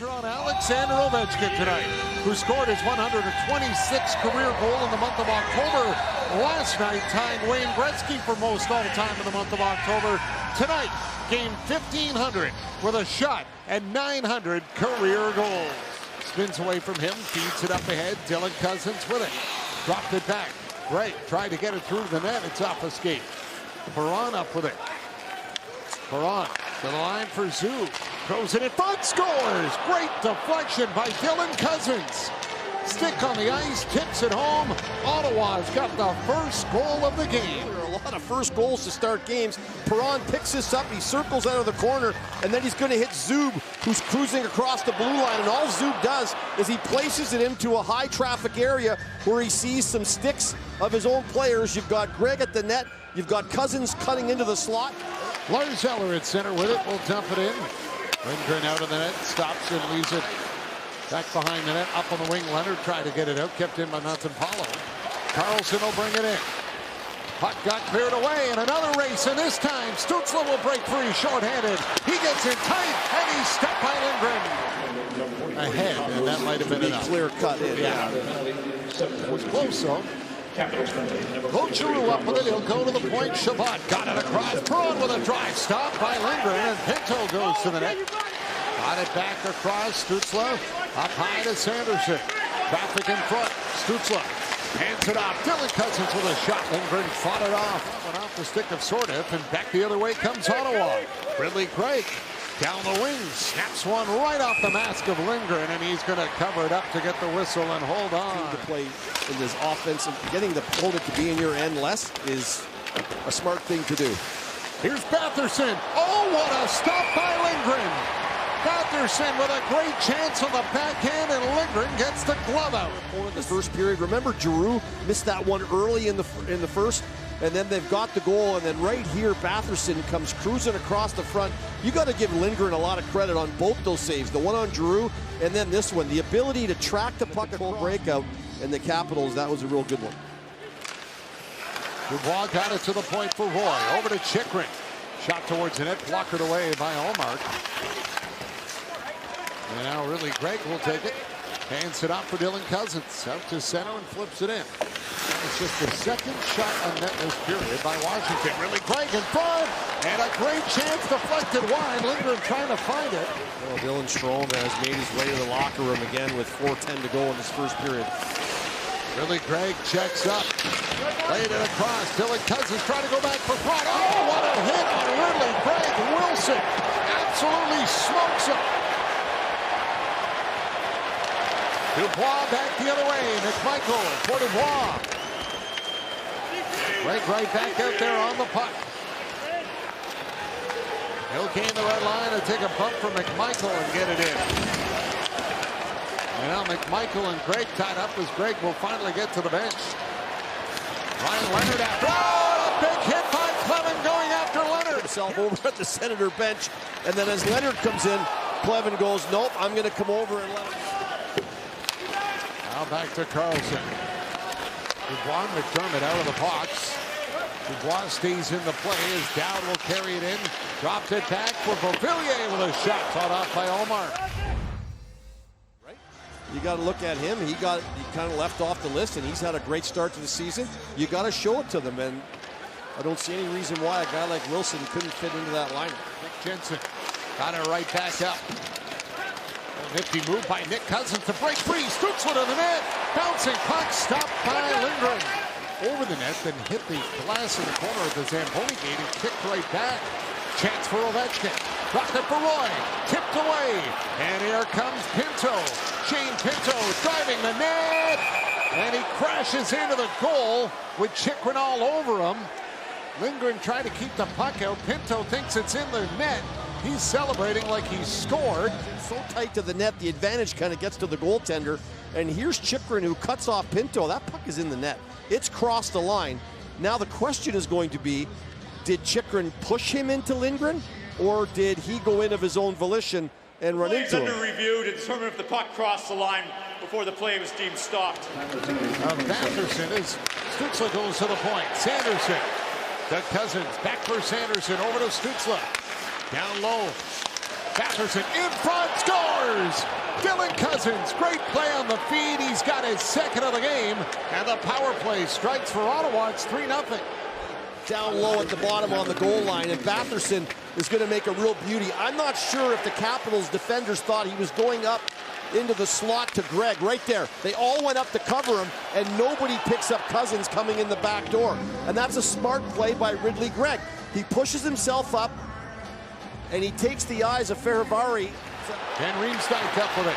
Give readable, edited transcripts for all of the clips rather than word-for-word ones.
pressure on Alexander Ovechkin tonight, who scored his 126th career goal in the month of October. Last night, tying Wayne Gretzky for most all-time in the month of October. Tonight, game 1,500 with a shot at 900 career goals. Spins away from him, feeds it up ahead. Dylan Cozens with it. Dropped it back. Great. Tried to get it through the net. It's off a skate. Perron up with it. Perron to the line for Zub. Throws it in front. Scores. Great deflection by Dylan Cozens. Stick on the ice. Tips it home. Ottawa's got the first goal of the game. There are a lot of first goals to start games. Perron picks this up. He circles out of the corner. And then he's going to hit Zub, who's cruising across the blue line. And all Zub does is he places it into a high traffic area where he sees some sticks of his own players. You've got Greg at the net. You've got Cozens cutting into the slot. Lars Eller at center with it. Will dump it in. Lindgren out of the net. Stops and leaves it back behind the net. Up on the wing. Leonard tried to get it out. Kept in by Nathan Paulo. Carlson will bring it in. Puck got cleared away, and another race, and this time Stützle will break free shorthanded. He gets in tight, and he's stepped by Lindgren. Ahead, and that might have been enough. Clear cut in. Yeah. It was close, though. Giroux up with it. He'll go to the point. Shabbat got it across. Perron with a drive stop by Lindgren, and Pinto goes to the net. Got it back across. Stützle up high to Sanderson. Traffic in front. Stützle hands it off. Dylan Cozens with a shot. Lindgren fought it off. Went off the stick of Sordiff, and back the other way comes Ottawa. Ridley Craig down the wing. Snaps one right off the mask of Lindgren, and he's going to cover it up to get the whistle and hold on. To play in this offense and getting the opponent to be in your end less is a smart thing to do. Here's Batherson. Oh, what a stop by Lindgren. Batherson with a great chance on the backhand, and Lindgren gets the glove out. In the first period, remember Giroux missed that one early in the first, and then they've got the goal, and then right here Batherson comes cruising across the front. You got to give Lindgren a lot of credit on both those saves, the one on Giroux and then this one. The ability to track the puck across breakout, and the Capitals, that was a real good one. Dubois got it to the point for Roy. Over to Chychrun. Shot towards the net, blockered away by Ullmark. And now really Greg will take it. Hands it off for Dylan Cozens. Out to center and flips it in. It's just the second shot on net this period by Washington. Really Greg in front. And a great chance deflected wide. Lindgren trying to find it. Well, Dylan Strome has made his way to the locker room again with 4:10 to go in this first period. Really Greg checks up. Laid it across. Dylan Cozens trying to go back for front. Oh, what a hit on Ridley Greg. Wilson absolutely smokes him. Dubois back the other way. McMichael for Dubois. Right back out there on the puck. He'll gain the red line and take a bump from McMichael and get it in. And now McMichael and Greg tied up as Greg will finally get to the bench. Ryan Leonard after. Oh, a big hit by Clevin going after Leonard. Himself over at the Senator bench. And then as Leonard comes in, Clevin goes, nope, I'm going to come over and let him. Now back to Carlson. Dubois, McDermott out of the box. Dubois stays in the play as Dowd will carry it in. Dropped it back for Beauvillier with a shot fought off by Ullmark. Right? You got to look at him. He kind of left off the list, and he's had a great start to the season. You got to show it to them, and I don't see any reason why a guy like Wilson couldn't fit into that lineup. Nick Jensen got it right back up. Nifty move by Nick Cozens to break free. Stützle to the net. Bouncing puck stopped by Lindgren. Over the net, then hit the glass in the corner of the Zamboni gate and kicked right back. Chance for Ovechkin. Dropped it for Roy. Tipped away. And here comes Pinto. Shane Pinto driving the net. And he crashes into the goal with Chychrun all over him. Lindgren trying to keep the puck out. Pinto thinks it's in the net. He's celebrating like he scored. So tight to the net, the advantage kind of gets to the goaltender. And here's Chychrun who cuts off Pinto. That puck is in the net. It's crossed the line. Now the question is going to be, did Chychrun push him into Lindgren, or did he go in of his own volition and run into him? Under review to determine if the puck crossed the line before the play was deemed stopped. Batherson as Stützle goes to the point. Sanderson to Cozens. Back for Sanderson. Over to Stützle. Down low. Batherson in front, scores! Dylan Cozens, great play on the feed. He's got his second of the game. And the power play strikes for Ottawa. It's 3-0. Down low at the bottom on the goal line, and Batherson is going to make a real beauty. I'm not sure if the Capitals defenders thought he was going up into the slot to Greg. Right there, they all went up to cover him, and nobody picks up Cozens coming in the back door. And that's a smart play by Ridley Gregg. He pushes himself up, and he takes the eyes of Ferravari. And Riemsdyk up with it.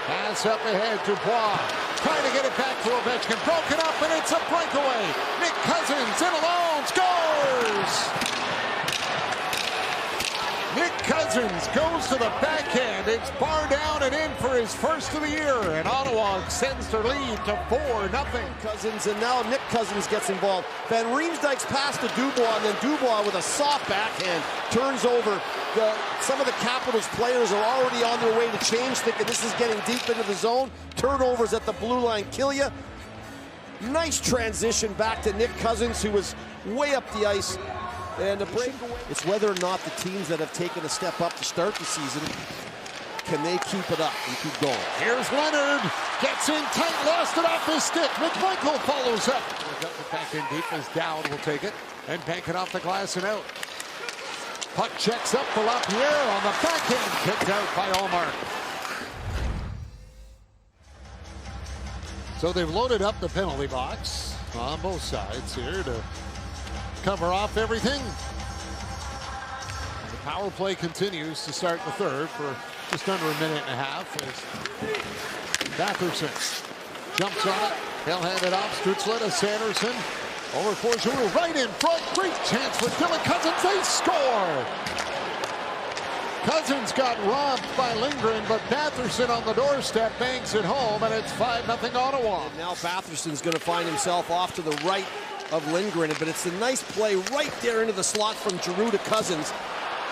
Pass up ahead to Bois. Trying to get it back to Ovechkin. Broken up, and it's a breakaway. Nick Cozens in alone. Scores! Nick Cozens goes to the backhand. It's bar down and in for his first of the year. And Ottawa extends their lead to 4-0. Cozens, and now Nick Cozens gets involved. Van Riemsdyk's pass to Dubois, and then Dubois with a soft backhand turns over. Some of the Capitals players are already on their way to change, thinking this is getting deep into the zone. Turnovers at the blue line kill you. Nice transition back to Nick Cozens, who was way up the ice. And the breakaway. It's whether or not the teams that have taken a step up to start the season, can they keep it up and keep going? Here's Leonard, gets in tight, lost it off his stick. McMichael follows up. Got the back in deep as Dowd will take it and bank it off the glass and out. Puck checks up for LaPierre on the backhand, kicked out by Allmark. So they've loaded up the penalty box on both sides here to cover off everything. The power play continues to start the third for just under a minute and a half. Batherson jumps on it. He'll hand it off. Stützle to Sanderson. Over for Giroux. Right in front. Great chance for Dylan Cozens. They score! Cozens got robbed by Lindgren, but Batherson on the doorstep banks it home, and it's 5-0 Ottawa. And now Batherson's going to find himself off to the right of Lindgren, but it's a nice play right there into the slot from Giroux to Cozens,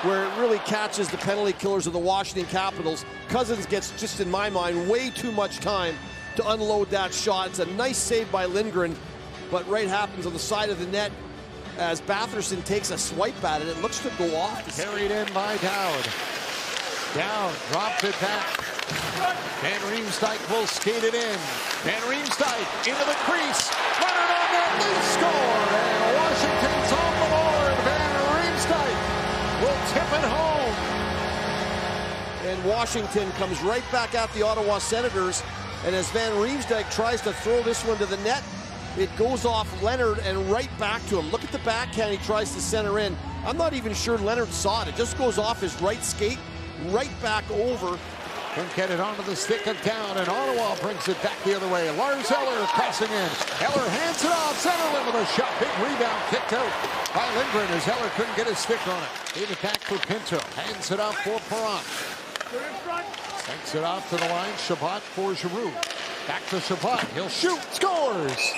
where it really catches the penalty killers of the Washington Capitals. Cozens gets, just in my mind, way too much time to unload that shot. It's a nice save by Lindgren, but right happens on the side of the net as Batherson takes a swipe at it. It looks to go off. Carried in by Dowd. Dowd dropped it back. Van Riemsdyk will skate it in. Van Riemsdyk into the crease. Leonard on net, they score! And Washington's on the board. Van Riemsdyk will tip it home. And Washington comes right back at the Ottawa Senators. And as Van Riemsdyk tries to throw this one to the net, it goes off Leonard and right back to him. Look at the backhand he tries to center in. I'm not even sure Leonard saw it. It just goes off his right skate, right back over. Couldn't get it onto the stick of Down, and Ottawa brings it back the other way. Lars Eller crossing in. Eller hands it off. Centerland with a shot. Big rebound kicked out by Lindgren as Eller couldn't get his stick on it. Gave it back for Pinto. Hands it off for Perron. Takes it off to the line. Chabot for Giroux. Back to Chabot. He'll shoot. Scores!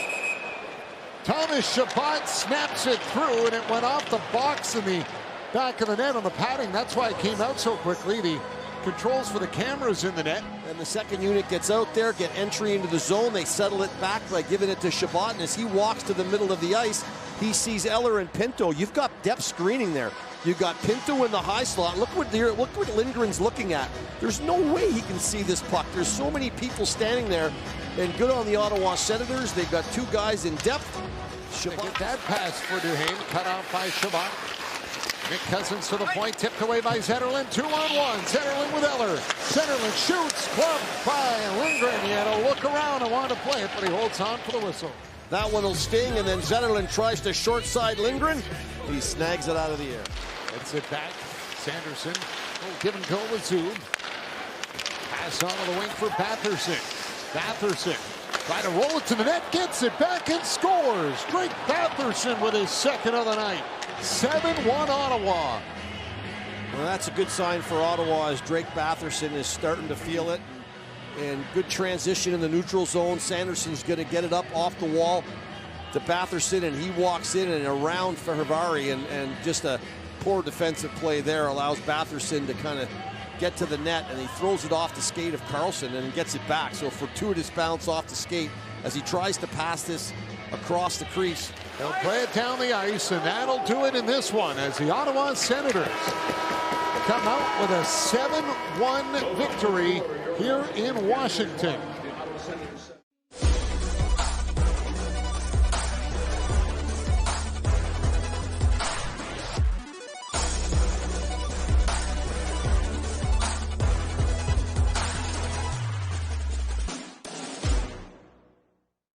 Thomas Chabot snaps it through, and it went off the box in the back of the net on the padding. That's why it came out so quickly. The controls for the cameras in the net. And the second unit gets out there, get entry into the zone. They settle it back by giving it to Chabot. And as he walks to the middle of the ice, he sees Eller and Pinto. You've got depth screening there. You've got Pinto in the high slot. Look what Lindgren's looking at. There's no way he can see this puck. There's so many people standing there. And good on the Ottawa Senators. They've got two guys in depth. Chabot. Get that pass for Duhaime, cut off by Chabot. Nick Cozens to the point, tipped away by Zetterlund. 2-on-1. Zetterlund with Eller. Zetterlund shoots, clubbed by Lindgren. He had a look around and wanted to play it, but he holds on for the whistle. That one will sting, and then Zetterlund tries to short side Lindgren. He snags it out of the air. Gets it back. Sanderson will give and go with Zub. Pass on to the wing for Batherson. Batherson try to roll it to the net, gets it back and scores. Drake Batherson with his second of the night. 7-1 Ottawa. Well, that's a good sign for Ottawa as Drake Batherson is starting to feel it. And good transition in the neutral zone. Sanderson's going to get it up off the wall to Batherson, and he walks in and around Ferravari, and just a poor defensive play there allows Batherson to kind of get to the net, and he throws it off the skate of Carlson and gets it back. So a fortuitous bounce off the skate as he tries to pass this across the crease. They'll play it down the ice, and that'll do it in this one as the Ottawa Senators come out with a 7-1 victory here in Washington.